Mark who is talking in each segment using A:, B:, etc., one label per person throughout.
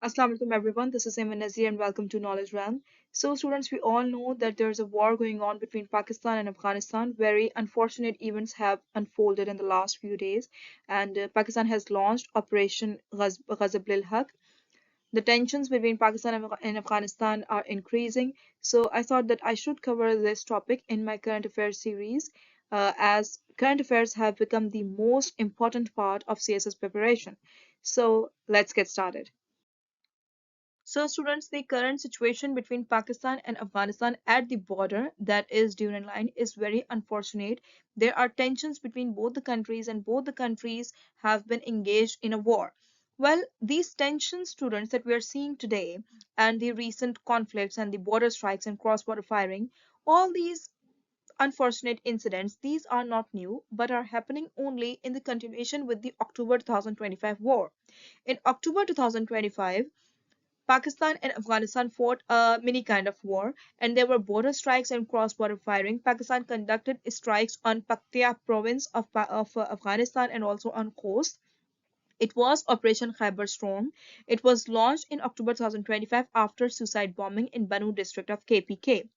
A: Assalamu alaikum everyone. This is Ayman Nazir and welcome to Knowledge Realm. So students, we all know that there's a war going on between Pakistan and Afghanistan. Very unfortunate events have unfolded in the last few days and Pakistan has launched Operation Ghazab lil Haq. The tensions between Pakistan and Afghanistan are increasing. So I thought that I should cover this topic in my current affairs series as current affairs have become the most important part of CSS preparation. So let's get started. So, students, the current situation between Pakistan and Afghanistan at the border, that is Duran Line, is very unfortunate. There are tensions between both the countries, and both the countries have been engaged in a war. Well, these tensions, students, that we are seeing today, and the recent conflicts and the border strikes and cross-border firing, all these unfortunate incidents, these are not new, but are happening only in the continuation with the October 2025 war. In October 2025, Pakistan and Afghanistan fought a mini kind of war, and there were border strikes and cross-border firing. Pakistan conducted strikes on Paktia province of Afghanistan and also on coast. It was Operation Khyber Storm. It was launched in October 2025 after suicide bombing in Banu district of KPK.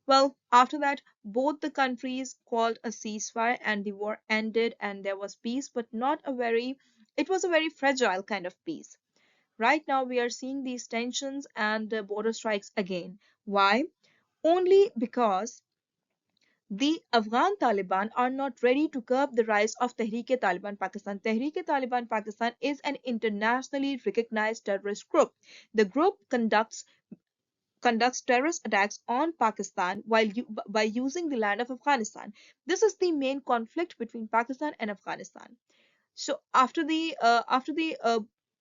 A: Well, after that, both the countries called a ceasefire and the war ended and there was peace, but not a very, it was a very fragile kind of peace. Right now, we are seeing these tensions and border strikes again. Why? Only because the Afghan Taliban are not ready to curb the rise of Tehreek-e-Taliban Pakistan. Tehreek-e-Taliban Pakistan is an internationally recognized terrorist group. The group conducts terrorist attacks on Pakistan by using the land of Afghanistan. This is the main conflict between Pakistan and Afghanistan. So after the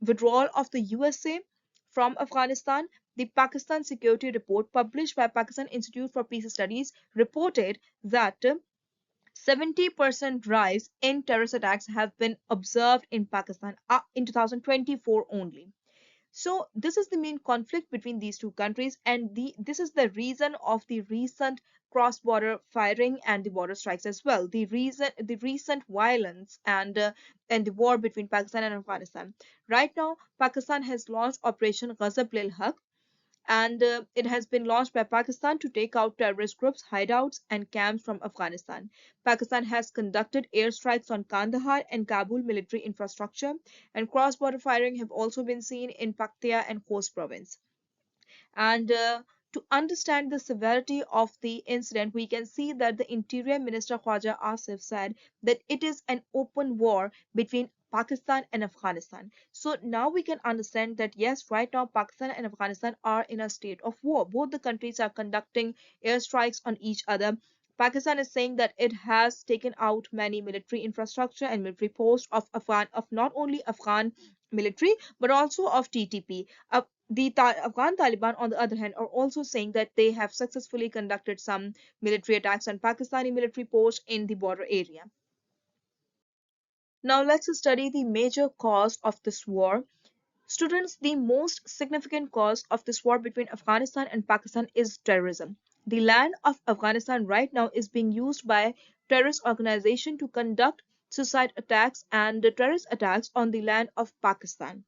A: withdrawal of the USA from Afghanistan, the Pakistan Security Report published by Pakistan Institute for Peace Studies reported that 70% rise in terrorist attacks have been observed in Pakistan in 2024 only. So this is the main conflict between these two countries, and this is the reason of the recent cross-border firing and the border strikes as well. The recent violence and the war between Pakistan and Afghanistan. Right now, Pakistan has launched Operation Ghazab lil Haq, and it has been launched by Pakistan to take out terrorist groups, hideouts, and camps from Afghanistan. Pakistan has conducted airstrikes on Kandahar and Kabul military infrastructure, and cross border firing have also been seen in Paktia and Khost province. And to understand the severity of the incident, we can see that the Interior Minister Khwaja Asif said that it is an open war between Pakistan and Afghanistan. So now we can understand that yes, right now Pakistan and Afghanistan are in a state of war. Both the countries are conducting airstrikes on each other. Pakistan is saying that it has taken out many military infrastructure and military posts of not only Afghan military but also of TTP. The Afghan Taliban, on the other hand, are also saying that they have successfully conducted some military attacks on Pakistani military posts in the border area. Now let's study the major cause of this war. Students, the most significant cause of this war between Afghanistan and Pakistan is terrorism. The land of Afghanistan right now is being used by terrorist organizations to conduct suicide attacks and terrorist attacks on the land of Pakistan.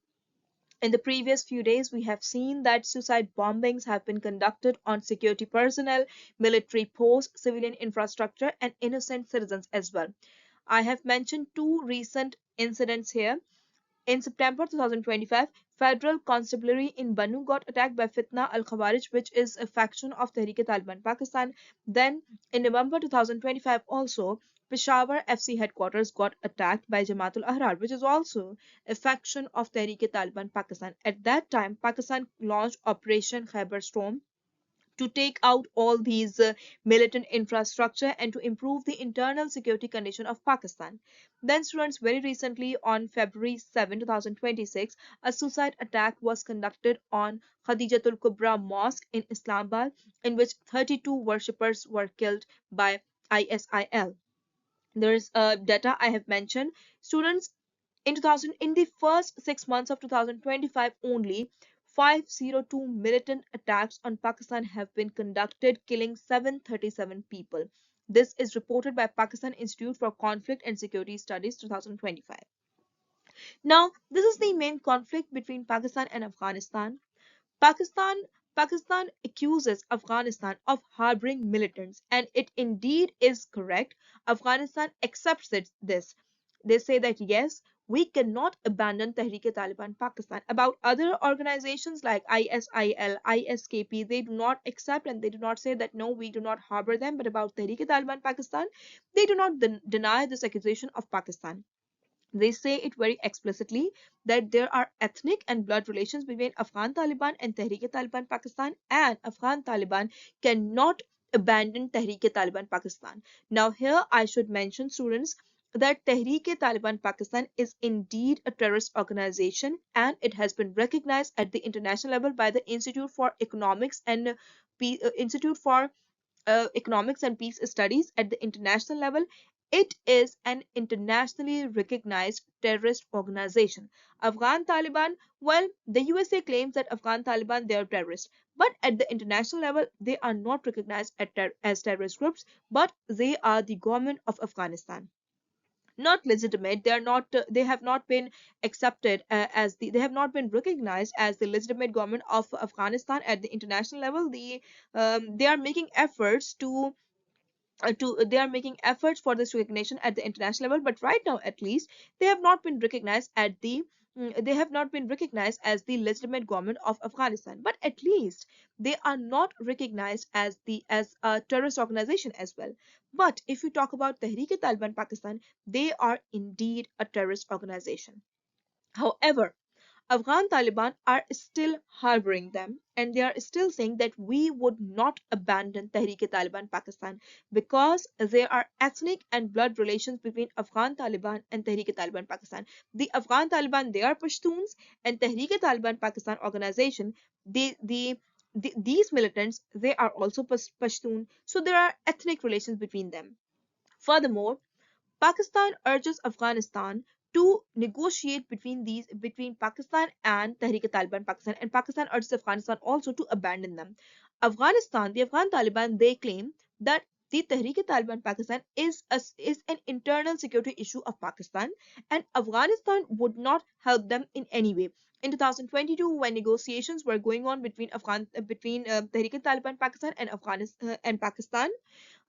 A: In the previous few days, we have seen that suicide bombings have been conducted on security personnel, military posts, civilian infrastructure, and innocent citizens as well. I have mentioned two recent incidents here. In September 2025, Federal Constabulary in Banu got attacked by Fitna al-Khawarij, which is a faction of Tehreek-e-Taliban Pakistan. Then, in November 2025 also, Peshawar FC headquarters got attacked by Jamaat al-Ahrar, which is also a faction of Tehreek-e-Taliban Pakistan. At that time, Pakistan launched Operation Khyber Storm to take out all these militant infrastructure and to improve the internal security condition of Pakistan. Then, students, very recently on February 7, 2026, a suicide attack was conducted on Khadijatul Kubra Mosque in Islamabad, in which 32 worshippers were killed by ISIL. There is data I have mentioned. Students, in the first 6 months of 2025 only, 502 militant attacks on Pakistan have been conducted, killing 737 people. This is reported by Pakistan Institute for Conflict and Security Studies 2025. Now, this is the main conflict between Pakistan and Afghanistan. Pakistan Pakistan accuses Afghanistan of harboring militants, and it indeed is correct. Afghanistan accepts this. They say that yes, we cannot abandon Tehrik-e-Taliban Pakistan. About other organizations like ISIL, ISKP, they do not accept and they do not say that no, we do not harbor them. But about Tehrik-e-Taliban Pakistan, they do not deny this accusation of Pakistan. They say it very explicitly that there are ethnic and blood relations between Afghan Taliban and Tehrik-e-Taliban Pakistan, and Afghan Taliban cannot abandon Tehrik-e-Taliban Pakistan. Now, here I should mention, students, that Tehrik-e-Taliban Pakistan is indeed a terrorist organization, and it has been recognized at the international level by the Institute for Institute for Economics and Peace Studies at the international level. It is an internationally recognized terrorist organization. Afghan Taliban, well, the USA claims that Afghan Taliban, they are terrorists, but at the international level, they are not recognized as terrorist groups, but they are the government of Afghanistan, not legitimate. They are not they have not been accepted they have not been recognized as the legitimate government of Afghanistan at the international level. They are making efforts they are making efforts for this recognition at the international level, but right now at least they have not been recognized they have not been recognized as the legitimate government of Afghanistan, but at least they are not recognized as a terrorist organization as well. But if you talk about Tehrik-e-Taliban Pakistan, they are indeed a terrorist organization. However, Afghan Taliban are still harboring them, and they are still saying that we would not abandon Tehrik-e-Taliban Pakistan because there are ethnic and blood relations between Afghan Taliban and Tehrik-e-Taliban Pakistan. The Afghan Taliban, they are Pashtuns, and Tehrik-e-Taliban Pakistan organization, these militants, they are also Pashtun. So there are ethnic relations between them. Furthermore, Pakistan urges Afghanistan to negotiate between Pakistan and Tehrik-e-Taliban Pakistan, and Pakistan urges Afghanistan also to abandon them. The Afghan Taliban, they claim that the Tehrik-e-Taliban Pakistan is an internal security issue of Pakistan, and Afghanistan would not help them in any way. In 2022, when negotiations were going on between Tehrik-e-Taliban Pakistan and Afghanistan and Pakistan,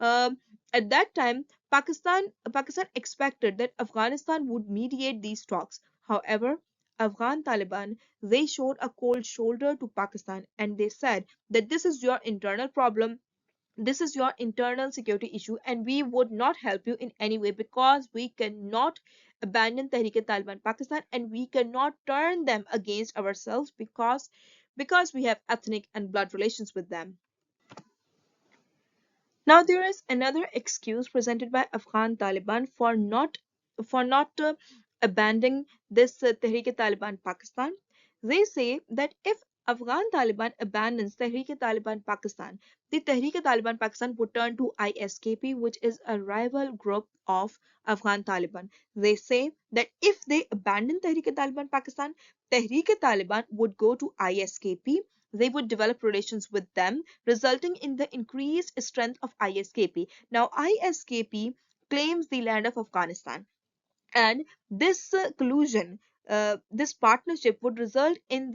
A: um, at that time, Pakistan expected that Afghanistan would mediate these talks. However, Afghan Taliban, they showed a cold shoulder to Pakistan, and they said that this is your internal problem, this is your internal security issue, and we would not help you in any way because we cannot abandon Tehrik-e-Taliban Pakistan, and we cannot turn them against ourselves because we have ethnic and blood relations with them. Now there is another excuse presented by Afghan Taliban for not abandoning this Tehrik-e-Taliban Pakistan. They say that if Afghan Taliban abandons Tehrik-e-Taliban Pakistan, the Tehrik-e-Taliban Pakistan would turn to ISKP, which is a rival group of Afghan Taliban. They say that if they abandon Tehrik-e-Taliban Pakistan, Tehrik-e-Taliban would go to ISKP. They would develop relations with them, resulting in the increased strength of ISKP. Now, ISKP claims the land of Afghanistan, and this collusion, this partnership would result in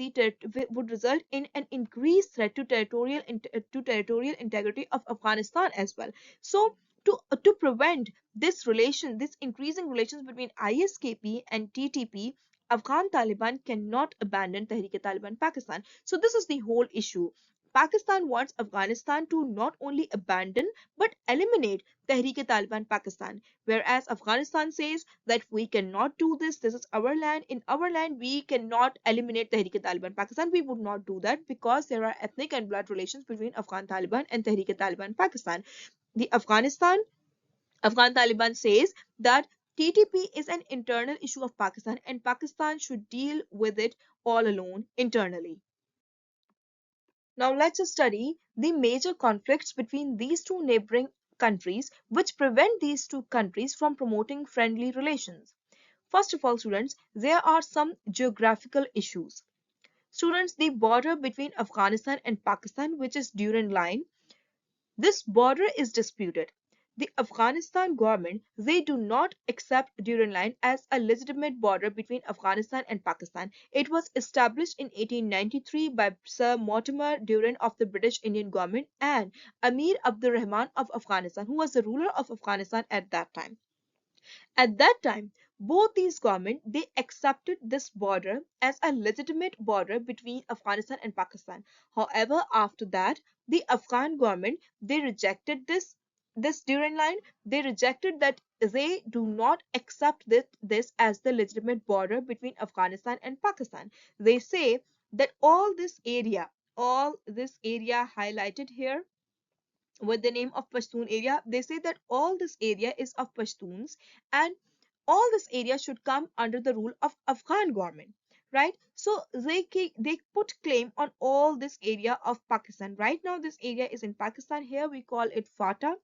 A: an increased threat to territorial integrity of Afghanistan as well. So, to prevent this increasing relations between ISKP and TTP, Afghan Taliban cannot abandon Tehrik-e-Taliban Pakistan. So this is the whole issue. Pakistan wants Afghanistan to not only abandon but eliminate Tehrik-e-Taliban Pakistan, whereas Afghanistan says that we cannot do this. This is our land. In our land, we cannot eliminate Tehrik-e-Taliban Pakistan. We would not do that because there are ethnic and blood relations between Afghan Taliban and Tehrik-e-Taliban Pakistan. The Afghan Taliban says that TTP is an internal issue of Pakistan, and Pakistan should deal with it all alone internally. Now let's study the major conflicts between these two neighboring countries which prevent these two countries from promoting friendly relations. First of all, students, there are some geographical issues. Students, the border between Afghanistan and Pakistan, which is Durand Line, this border is disputed. the Afghanistan government, they do not accept Durand Line as a legitimate border between Afghanistan and Pakistan. It was established in 1893 by Sir Mortimer Durand of the British Indian government and Amir Abdur Rahman of Afghanistan, who was the ruler of Afghanistan at that time. At that time, both these governments they accepted this border as a legitimate border between Afghanistan and Pakistan. However, after that, the Afghan government they rejected this Durand line. They rejected that they do not accept this as the legitimate border between Afghanistan and Pakistan. They say that all this area highlighted here with the name of Pashtun area, they say that all this area is of Pashtuns and all this area should come under the rule of Afghan government, right? So they put claim on all this area of Pakistan. Right now, this area is in Pakistan. Here we call it FATA,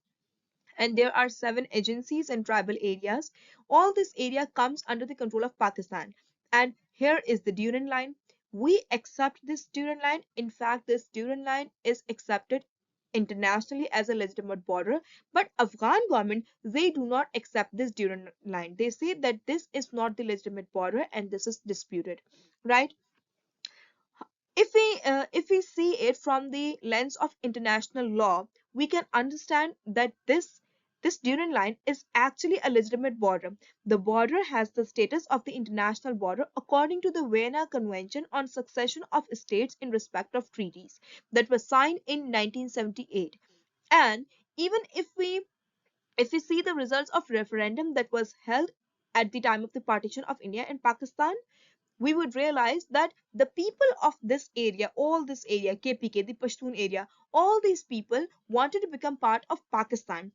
A: and there are 7 agencies and tribal areas. All this area comes under the control of Pakistan. And here is the Durand line. We accept this Durand line. In fact, this Durand line is accepted internationally as a legitimate border, but Afghan government they do not accept this Durand line. They say that this is not the legitimate border and this is disputed, right? If we see it from the lens of international law, we can understand that this Durand line is actually a legitimate border. The border has the status of the international border according to the Vienna Convention on Succession of States in respect of treaties that was signed in 1978. And even if we see the results of referendum that was held at the time of the partition of India and Pakistan, we would realize that the people of this area, all this area, KPK, the Pashtun area, all these people wanted to become part of Pakistan.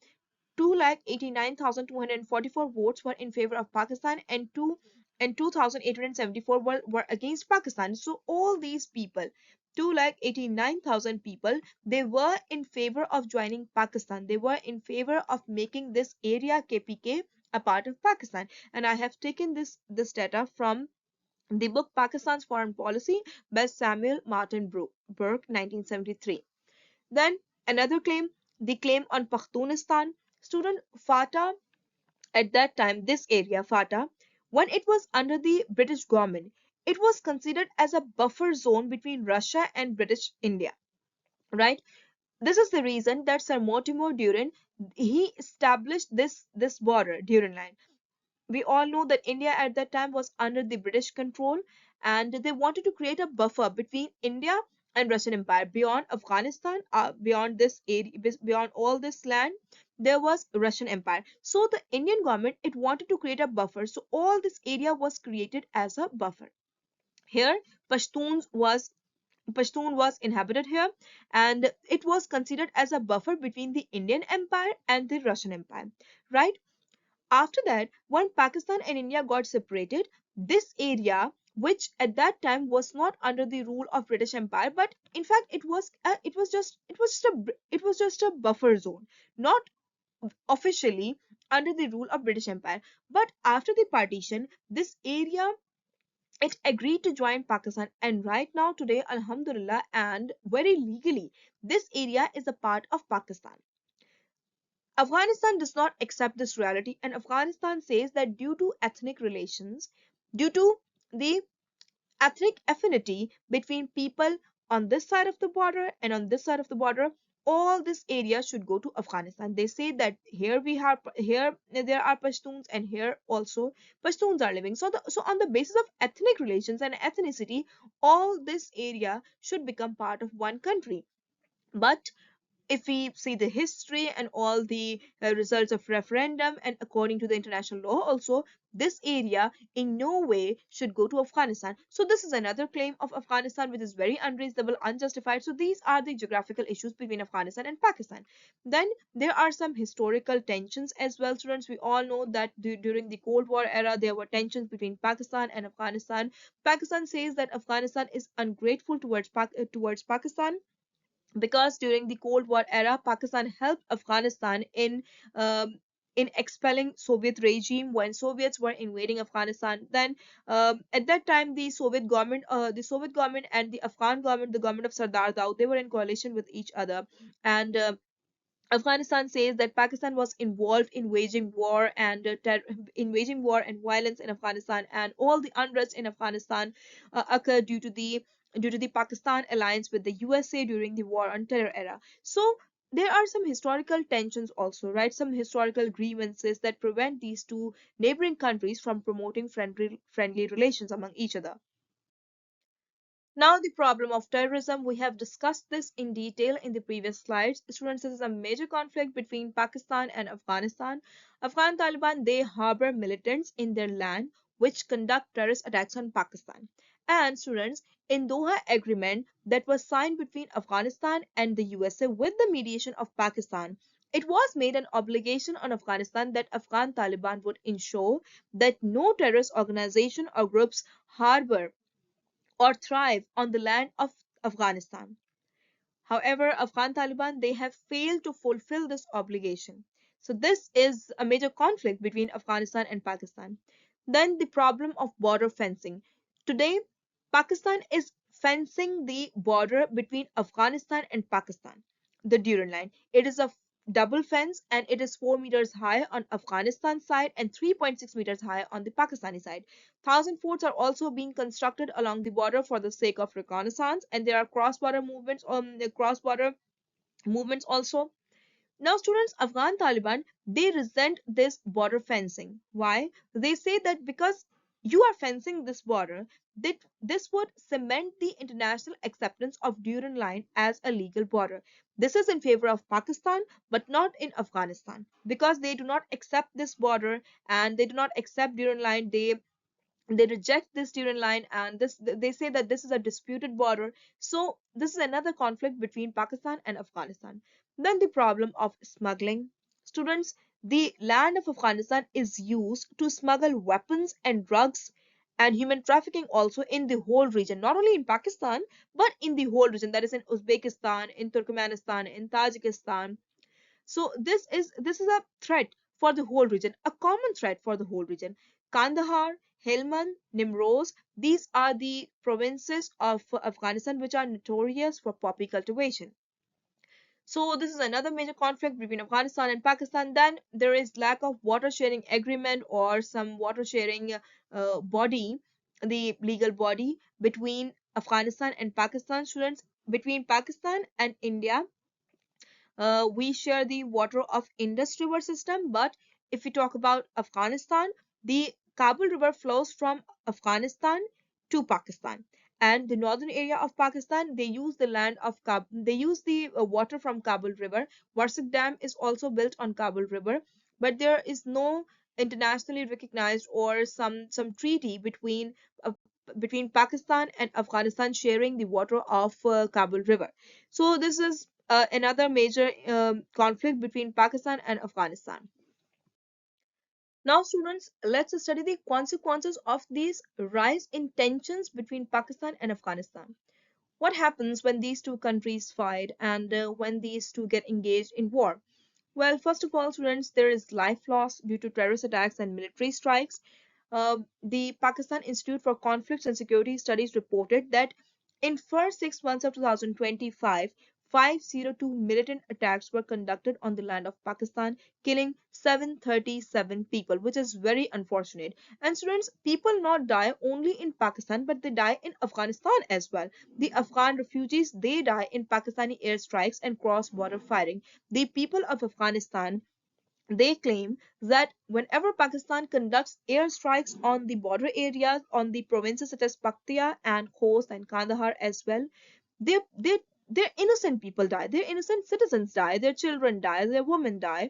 A: 2,89,244 votes were in favor of Pakistan and 2,874 were against Pakistan. So all these people, 2,89,000 people, they were in favor of joining Pakistan. They were in favor of making this area KPK a part of Pakistan. And I have taken this data from the book Pakistan's Foreign Policy by Samuel Martin Burke, 1973. Then another claim, the claim on Pakhtunistan. Student FATA, at that time, this area, FATA, when it was under the British government, it was considered as a buffer zone between Russia and British India, right? This is the reason that Sir Mortimer Durand he established this border, Durand line. We all know that India at that time was under the British control and they wanted to create a buffer between India and Russian Empire. Beyond Afghanistan, beyond this area, beyond all this land, there was Russian Empire. So the Indian government, it wanted to create a buffer. So all this area was created as a buffer. Here, Pashtun was inhabited here and it was considered as a buffer between the Indian Empire and the Russian Empire, right? After that, when Pakistan and India got separated, this area, which at that time was not under the rule of British Empire, but in fact it was just a buffer zone, not officially under the rule of British Empire. But after the partition, this area it agreed to join Pakistan, and right now today, Alhamdulillah, and very legally, this area is a part of Pakistan. Afghanistan does not accept this reality, and Afghanistan says that due to ethnic relations, due to the ethnic affinity between people on this side of the border and on this side of the border, all this area should go to Afghanistan. They say that here there are Pashtuns and here also Pashtuns are living. So on the basis of ethnic relations and ethnicity, all this area should become part of one country. But if we see the history and all the results of referendum and according to the international law also, this area in no way should go to Afghanistan. So this is another claim of Afghanistan which is very unreasonable, unjustified. So these are the geographical issues between Afghanistan and Pakistan. Then there are some historical tensions as well, students. We all know that during the Cold War era there were tensions between Pakistan and Afghanistan. Pakistan says that Afghanistan is ungrateful towards Pakistan because during the Cold War era, Pakistan helped Afghanistan in expelling Soviet regime when Soviets were invading Afghanistan. Then at that time, the Soviet government and the Afghan government, the government of Sardar Daud, they were in coalition with each other, and Afghanistan says that Pakistan was involved in waging war and violence in Afghanistan, and all the unrest in Afghanistan occurred due to the Pakistan alliance with the USA during the war on terror era. So there are some historical tensions also, right? Some historical grievances that prevent these two neighboring countries from promoting friendly relations among each other. Now, the problem of terrorism, we have discussed this in detail in the previous slides. Students, this is a major conflict between Pakistan and Afghanistan. Afghan Taliban, they harbor militants in their land which conduct terrorist attacks on Pakistan. And students, in Doha agreement that was signed between Afghanistan and the USA with the mediation of Pakistan, it was made an obligation on Afghanistan that Afghan Taliban would ensure that no terrorist organization or groups harbor or thrive on the land of Afghanistan. However, Afghan Taliban, they have failed to fulfill this obligation. So this is a major conflict between Afghanistan and Pakistan. Then the problem of border fencing. Today, Pakistan is fencing the border between Afghanistan and Pakistan, the Durand line. It is a double fence and it is 4 meters high on Afghanistan side and 3.6 meters high on the Pakistani side. Thousand forts are also being constructed along the border for the sake of reconnaissance, and there are cross-border movements also. Now, students, Afghan Taliban, they resent this border fencing. Why? They say that because you are fencing this border, that this would cement the international acceptance of Durand Line as a legal border. This is in favor of Pakistan, but not in Afghanistan, because they do not accept this border and they do not accept Durand Line. They reject this Durand line, and this they say that this is a disputed border. So this is another conflict between Pakistan and Afghanistan. Then the problem of smuggling. Students, the land of Afghanistan is used to smuggle weapons and drugs and human trafficking also in the whole region, not only in Pakistan but in the whole region, that is in Uzbekistan, in Turkmenistan, in Tajikistan. So this is a threat for the whole region, a common threat for the whole region. Kandahar, Helmand, Nimroz, these are the provinces of Afghanistan which are notorious for poppy cultivation. So this is another major conflict between Afghanistan and Pakistan. Then there is lack of water sharing agreement or some water sharing body, the legal body between Afghanistan and Pakistan. Students, between Pakistan and India, we share the water of Indus River system. But if we talk about Afghanistan, the Kabul River flows from Afghanistan to Pakistan. And the northern area of Pakistan, they use the land of they use the water from Kabul River. Warsak Dam is also built on Kabul River, but there is no internationally recognized or some treaty uh, between Pakistan and Afghanistan sharing the water of Kabul River. So this is another major conflict between Pakistan and Afghanistan. Now, students, let's study the consequences of these rise in tensions between Pakistan and Afghanistan. What happens when these two countries fight and when these two get engaged in war? Well, first of all, students, there is life loss due to terrorist attacks and military strikes. The Pakistan Institute for Conflicts and Security Studies reported that in first 6 months of 2025, 502 militant attacks were conducted on the land of Pakistan, killing 737 people, which is very unfortunate. And students, people not die only in Pakistan, but they die in Afghanistan as well. The Afghan refugees, they die in Pakistani airstrikes and cross-border firing. The people of Afghanistan, they claim that whenever Pakistan conducts airstrikes on the border areas, on the provinces such as Paktia and Khost and Kandahar as well, they they their innocent people die, their innocent citizens die, their children die, their women die.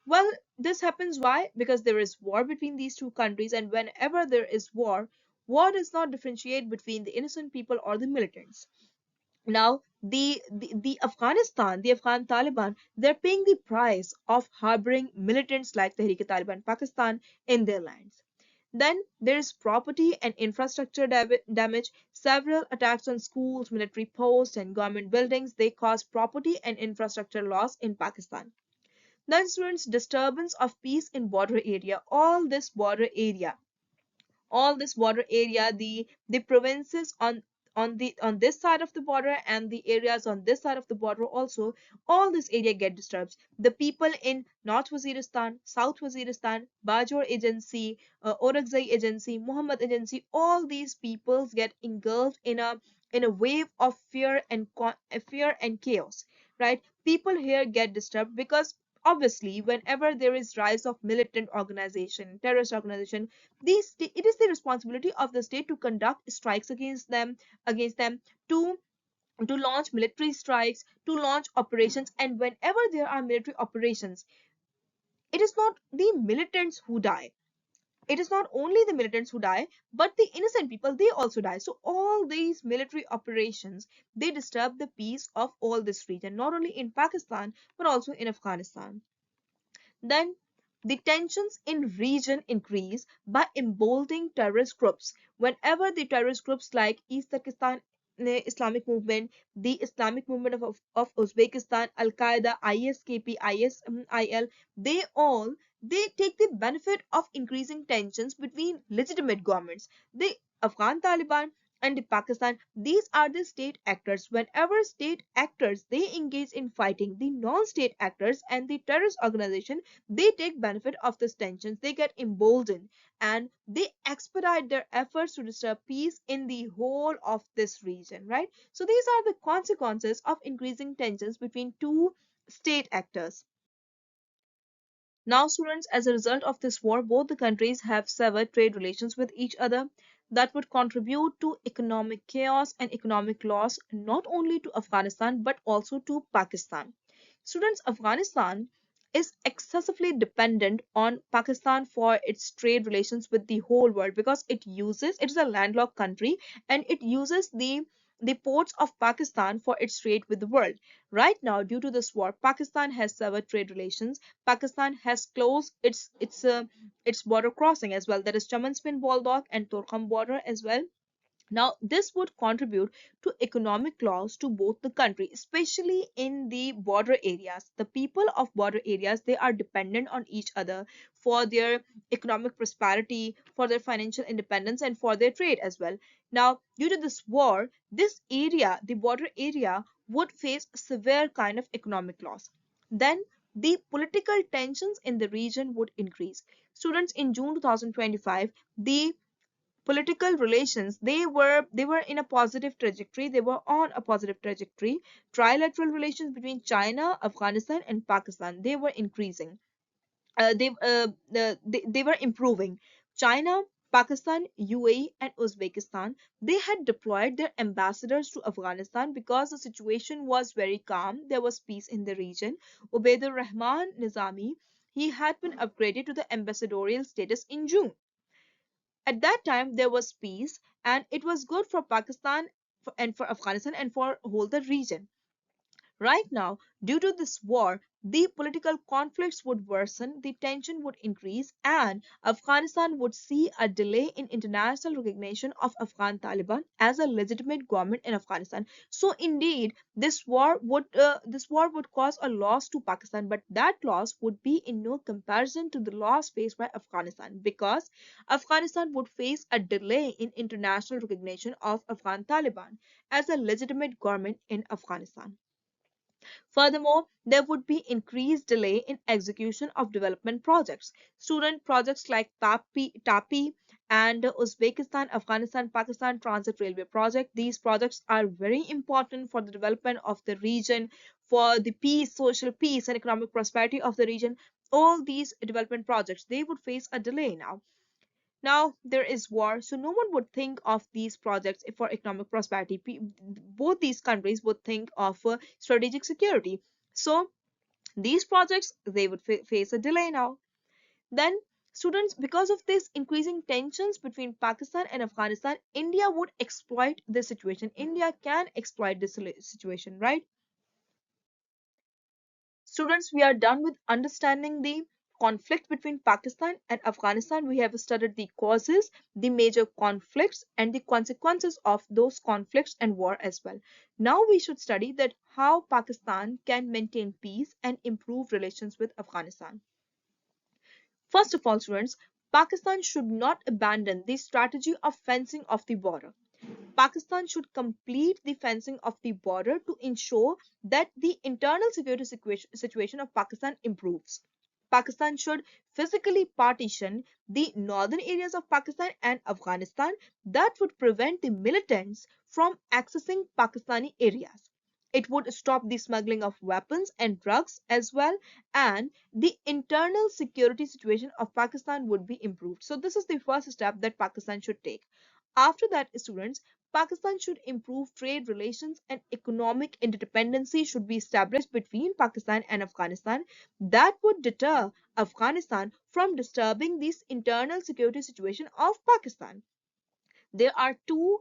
A: Well, this happens why? Because there is war between these two countries, and whenever there is war, war does not differentiate between the innocent people or the militants. Now, the Afghanistan, the Afghan Taliban, they're paying the price of harboring militants like Tehrik-e-Taliban Pakistan in their lands. Then there is property and infrastructure damage. Several attacks on schools, military posts, and government buildings, they cause property and infrastructure loss in Pakistan. Then students, disturbance of peace in border area. All this border area, the provinces on this side of the border and the areas on this side of the border also, all this area get disturbed. The people in North Waziristan, South Waziristan, Bajor Agency, Orakzai Agency, Muhammad Agency, all these peoples get engulfed in a wave of fear and chaos, right? People here get disturbed because obviously whenever there is rise of militant organization, terrorist organization, it is the responsibility of the state to conduct strikes against them, to launch military strikes, to launch operations. And whenever there are military operations, it is not the militants who die. It is not only the militants who die, but the innocent people, they also die. So all these military operations, they disturb the peace of all this region, not only in Pakistan but also in Afghanistan. Then the tensions in region increase by emboldening terrorist groups. Whenever the terrorist groups like East Pakistan Islamic movement, the Islamic movement of Uzbekistan, Al Qaeda, ISKP, ISIL, they all they take the benefit of increasing tensions between legitimate governments. The Afghan Taliban and the Pakistan, these are the state actors. Whenever state actors they engage in fighting, the non-state actors and the terrorist organization, they take benefit of these tensions, they get emboldened, and they expedite their efforts to disturb peace in the whole of this region, right? So these are the consequences of increasing tensions between two state actors. Now, students, as a result of this war, both the countries have severed trade relations with each other that would contribute to economic chaos and economic loss not only to Afghanistan but also to Pakistan. Students, Afghanistan is excessively dependent on Pakistan for its trade relations with the whole world because it is a landlocked country and it uses the ports of Pakistan for its trade with the world. Right now, due to this war, Pakistan has severed trade relations. Pakistan has closed its border crossing as well. That is Chaman Spin Baldock and Torkham border as well. Now, this would contribute to economic loss to both the country, especially in the border areas. The people of border areas, they are dependent on each other for their economic prosperity, for their financial independence, and for their trade as well. Now, due to this war, this area, the border area, would face severe kind of economic loss. Then the political tensions in the region would increase. Students, in June 2025, the political relations, they were in a positive trajectory, they were on a positive trajectory. Trilateral relations between China, Afghanistan and Pakistan, they were increasing. They were improving. China, Pakistan, UAE and Uzbekistan, they had deployed their ambassadors to Afghanistan because the situation was very calm, there was peace in the region. Ubaidur Rahman Nizami, he had been upgraded to the ambassadorial status in June. At that time there was peace and it was good for Pakistan and for Afghanistan and for whole the region. Right now, due to this war, the political conflicts would worsen, the tension would increase, and Afghanistan would see a delay in international recognition of Afghan Taliban as a legitimate government in Afghanistan. So, indeed, this war would cause a loss to Pakistan, but that loss would be in no comparison to the loss faced by Afghanistan because Afghanistan would face a delay in international recognition of Afghan Taliban as a legitimate government in Afghanistan. Furthermore, there would be increased delay in execution of development projects. Student projects like TAPI and Uzbekistan, Afghanistan, Pakistan Transit Railway Project. These projects are very important for the development of the region, for the peace, social peace and economic prosperity of the region. All these development projects, they would face a delay now. Now there is war, so no one would think of these projects for economic prosperity. Both these countries would think of strategic security. So these projects, they would face a delay now. Then students, because of this increasing tensions between Pakistan and Afghanistan, India would exploit this situation. India can exploit this situation, right? Students, we are done with understanding the conflict between Pakistan and Afghanistan. We have studied the causes, the major conflicts, and the consequences of those conflicts and war as well. Now we should study that how Pakistan can maintain peace and improve relations with Afghanistan. First of all, students, Pakistan should not abandon the strategy of fencing of the border. Pakistan should complete the fencing of the border to ensure that the internal security situation of Pakistan improves. Pakistan should physically partition the northern areas of Pakistan and Afghanistan that would prevent the militants from accessing Pakistani areas. It would stop the smuggling of weapons and drugs as well, and the internal security situation of Pakistan would be improved. So, this is the first step that Pakistan should take. After that, students, Pakistan should improve trade relations and economic interdependency should be established between Pakistan and Afghanistan that would deter Afghanistan from disturbing this internal security situation of Pakistan. There are two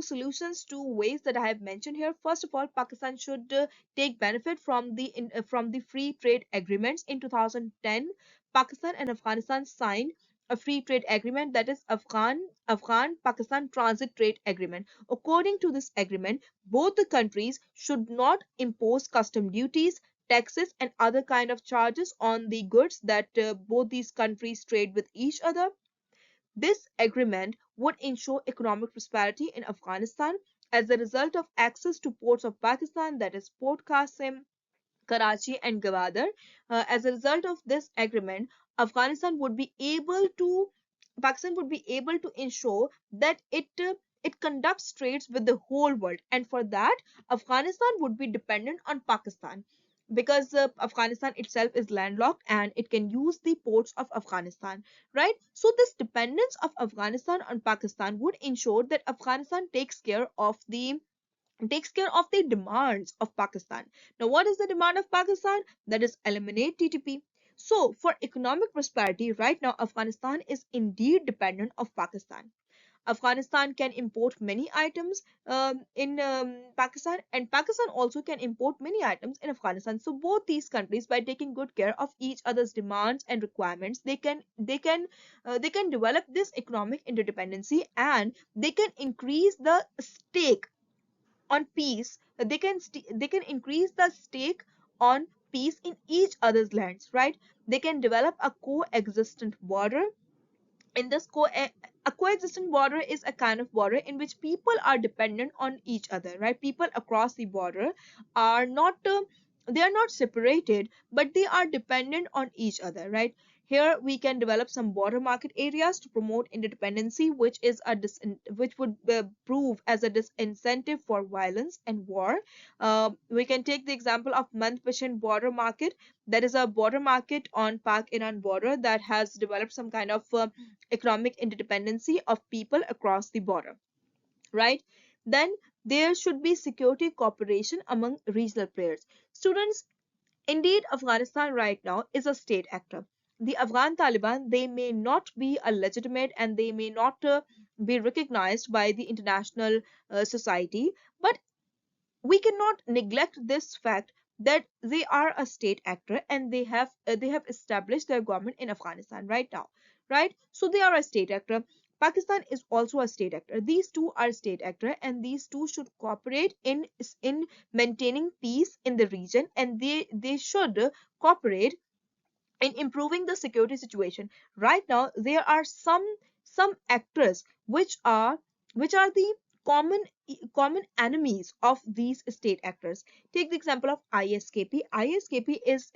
A: solutions, two ways that I have mentioned here. First of all, Pakistan should take benefit from the free trade agreements in 2010. Pakistan and Afghanistan signed a free trade agreement, that is Afghan Pakistan Transit Trade Agreement. According to this agreement, both the countries should not impose custom duties, taxes and other kind of charges on the goods that both these countries trade with each other. This agreement would ensure economic prosperity in Afghanistan as a result of access to ports of Pakistan, that is Port Qasim, Karachi, and Gwadar. As a result of this agreement, Afghanistan would be able to Pakistan would be able to ensure that it conducts trades with the whole world, and for that, Afghanistan would be dependent on Pakistan because Afghanistan itself is landlocked and it can use the ports of Afghanistan, right? So this dependence of Afghanistan on Pakistan would ensure that Afghanistan takes care of the demands of Pakistan. Now, what is the demand of Pakistan? That is eliminate TTP. So, for economic prosperity, right now, Afghanistan is indeed dependent of Pakistan. Afghanistan can import many items in Pakistan, and Pakistan also can import many items in Afghanistan. So both these countries, by taking good care of each other's demands and requirements, they can develop this economic interdependency, and they can increase the stake on peace. They can increase the stake on peace in each other's lands, right? They can develop a coexistent border. In this a coexistent border is a kind of border in which people are dependent on each other, right? People across the border are not they are not separated, but they are dependent on each other, right? Here we can develop some border market areas to promote interdependency, which would prove as a disincentive for violence and war. We can take the example of Manpashan border market. That is a border market on Pak-Iran border that has developed some kind of economic interdependency of people across the border, right? Then there should be security cooperation among regional players. Students, indeed, Afghanistan right now is a state actor. The Afghan Taliban, they may not be a legitimate and they may not be recognized by the international society, but we cannot neglect this fact that they are a state actor and they have established their government in Afghanistan right now, right? So they are a state actor. Pakistan is also a state actor. These two are state actor, and these two should cooperate in maintaining peace in the region, and they should cooperate in improving the security situation. Right now, there are some actors which are the common common enemies of these state actors. Take the example of ISKP. ISKP is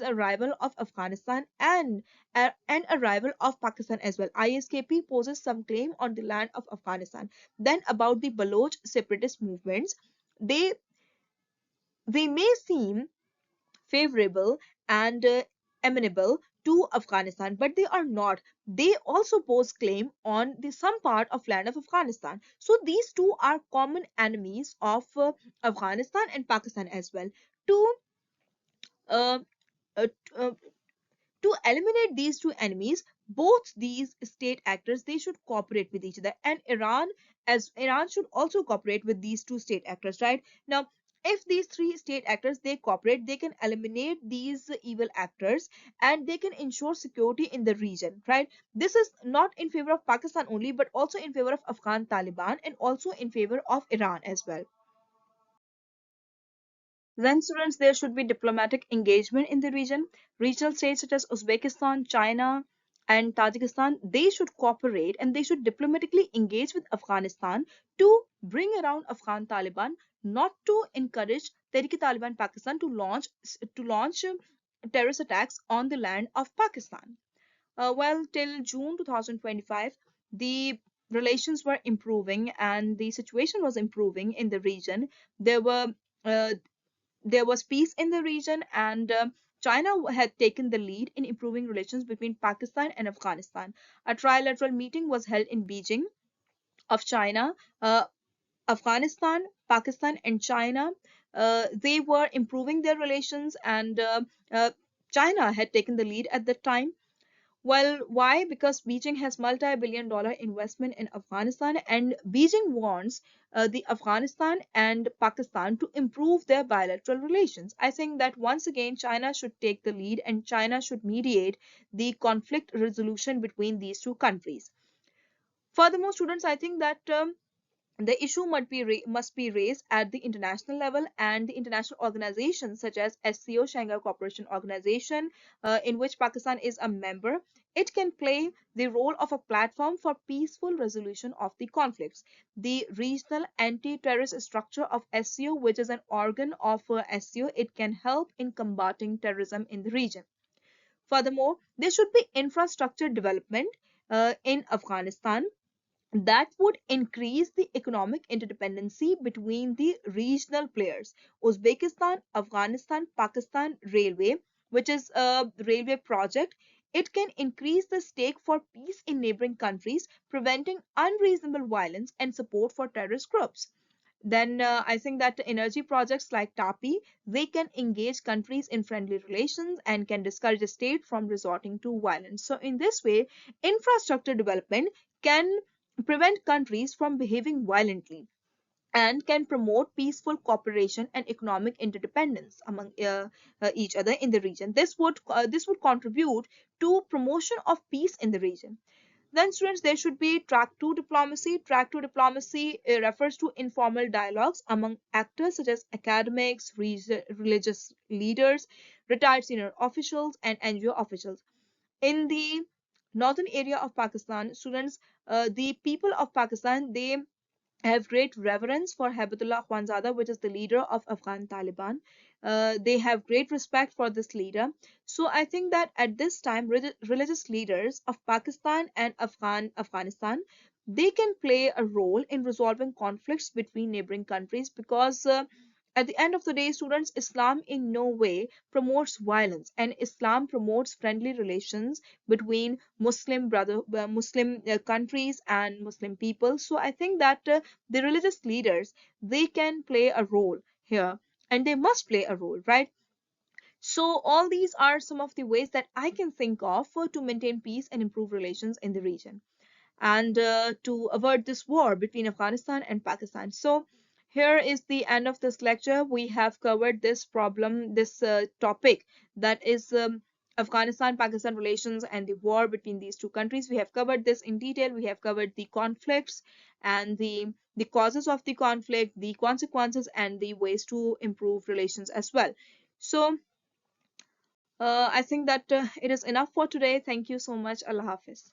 A: a rival of Afghanistan and a rival of Pakistan as well. ISKP poses some claim on the land of Afghanistan. Then about the Baloch separatist movements, they they may seem favorable and amenable to Afghanistan, but they are not. They also pose claim on the some part of land of Afghanistan. So these two are common enemies of Afghanistan and Pakistan as well. To uh, uh, uh, to eliminate these two enemies, both these state actors, they should cooperate with each other, and Iran should also cooperate with these two state actors, right? Now, if these three state actors, they cooperate, they can eliminate these evil actors and they can ensure security in the region, right? This is not in favor of Pakistan only, but also in favor of Afghan Taliban and also in favor of Iran as well. Then, students, there should be diplomatic engagement in the region. Regional states such as Uzbekistan, China, and Tajikistan, they should cooperate and they should diplomatically engage with Afghanistan to bring around Afghan Taliban, not to encourage Tehrik-e-Taliban Pakistan to launch terrorist attacks on the land of Pakistan. Well, till June 2025, the relations were improving and the situation was improving in the region. There were uh, there was peace in the region, and China had taken the lead in improving relations between Pakistan and Afghanistan. A trilateral meeting was held in Beijing of China, Afghanistan, Pakistan, and China. They were improving their relations, and uh, China had taken the lead at that time. Well, why? Because Beijing has multi-billion-dollar investment in Afghanistan, and Beijing wants the Afghanistan and Pakistan to improve their bilateral relations. I think that once again, China should take the lead and China should mediate the conflict resolution between these two countries. Furthermore, students, I think that the issue must be raised at the international level, and the international organizations such as SCO, Shanghai Cooperation Organization, in which Pakistan is a member, it can play the role of a platform for peaceful resolution of the conflicts. The regional anti-terrorist structure of SCO, which is an organ of SCO, it can help in combating terrorism in the region. Furthermore, there should be infrastructure development in Afghanistan that would increase the economic interdependency between the regional players. Uzbekistan, Afghanistan, Pakistan Railway, which is a railway project, it can increase the stake for peace in neighboring countries, preventing unreasonable violence and support for terrorist groups. Then I think that energy projects like TAPI, they can engage countries in friendly relations and can discourage the state from resorting to violence. So in this way, infrastructure development can prevent countries from behaving violently and can promote peaceful cooperation and economic interdependence among each other in the region. This would contribute to promotion of peace in the region. Then, students, there should be track 2 diplomacy. Track 2 diplomacy refers to informal dialogues among actors such as academics, religious leaders, retired senior officials, and NGO officials. In the northern area of Pakistan, students, the people of Pakistan, they have great reverence for Habibatullah Khwanzada, which is the leader of Afghan Taliban. They have great respect for this leader. So I think that at this time, religious leaders of Pakistan and Afghanistan, they can play a role in resolving conflicts between neighboring countries because at the end of the day, students, Islam in no way promotes violence, and Islam promotes friendly relations between Muslim countries and Muslim people. So I think that the religious leaders, they can play a role here, and they must play a role, right? So all these are some of the ways that I can think of to maintain peace and improve relations in the region and to avert this war between Afghanistan and Pakistan. So here is the end of this lecture. We have covered this problem, this topic, that is Afghanistan-Pakistan relations and the war between these two countries. We have covered this in detail. We have covered the conflicts and the causes of the conflict, the consequences, and the ways to improve relations as well. So I think that it is enough for today. Thank you so much. Allah Hafiz.